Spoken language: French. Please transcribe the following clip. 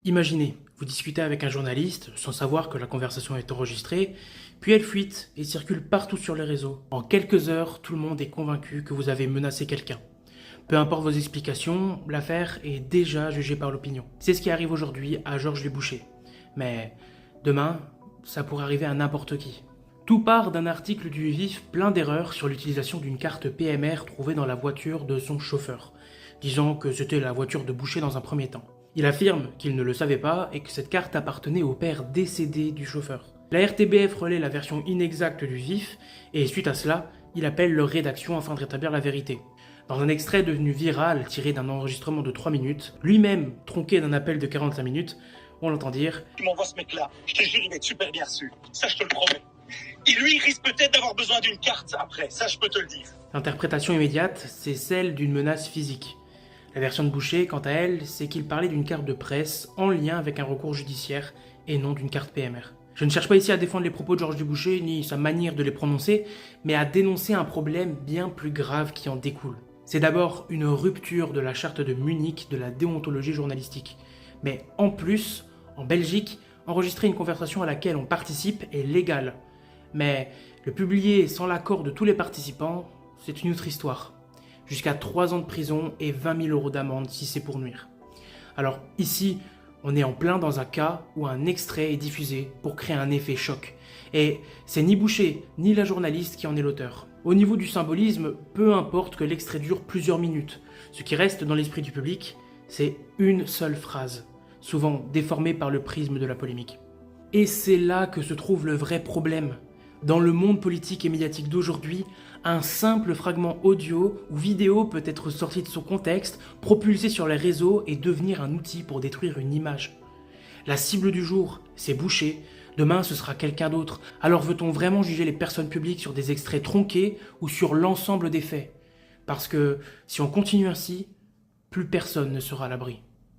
Imaginez, vous discutez avec un journaliste sans savoir que la conversation est enregistrée, puis elle fuite et circule partout sur les réseaux. En quelques heures, tout le monde est convaincu que vous avez menacé quelqu'un. Peu importe vos explications, l'affaire est déjà jugée par l'opinion. C'est ce qui arrive aujourd'hui à Georges Boucher. Mais demain, ça pourrait arriver à n'importe qui. Tout part d'un article du Vif plein d'erreurs sur l'utilisation d'une carte PMR trouvée dans la voiture de son chauffeur, disant que c'était la voiture de Boucher dans un premier temps. Il affirme qu'il ne le savait pas et que cette carte appartenait au père décédé du chauffeur. La RTBF relaie la version inexacte du Vif et suite à cela, il appelle leur rédaction afin de rétablir la vérité. Dans un extrait devenu viral tiré d'un enregistrement de 3 minutes, lui-même tronqué d'un appel de 45 minutes, on l'entend dire « Tu m'envoies ce mec-là, je te jure il va être super bien reçu, ça je te le promets. Et lui il risque peut-être d'avoir besoin d'une carte après, ça je peux te le dire. » L'interprétation immédiate, c'est celle d'une menace physique. La version de Boucher, quant à elle, c'est qu'il parlait d'une carte de presse en lien avec un recours judiciaire et non d'une carte PMR. Je ne cherche pas ici à défendre les propos de Georges Boucher ni sa manière de les prononcer, mais à dénoncer un problème bien plus grave qui en découle. C'est d'abord une rupture de la charte de Munich de la déontologie journalistique. Mais en plus, en Belgique, enregistrer une conversation à laquelle on participe est légal. Mais le publier sans l'accord de tous les participants, c'est une autre histoire. Jusqu'à 3 ans de prison et 20 000 € d'amende si c'est pour nuire. Alors ici, on est en plein dans un cas où un extrait est diffusé pour créer un effet choc. Et c'est ni Boucher, ni la journaliste qui en est l'auteur. Au niveau du symbolisme, peu importe que l'extrait dure plusieurs minutes. Ce qui reste dans l'esprit du public, c'est une seule phrase, souvent déformée par le prisme de la polémique. Et c'est là que se trouve le vrai problème. Dans le monde politique et médiatique d'aujourd'hui, un simple fragment audio ou vidéo peut être sorti de son contexte, propulsé sur les réseaux et devenir un outil pour détruire une image. La cible du jour, c'est Boucher, demain ce sera quelqu'un d'autre. Alors veut-on vraiment juger les personnes publiques sur des extraits tronqués ou sur l'ensemble des faits? Parce que si on continue ainsi, plus personne ne sera à l'abri.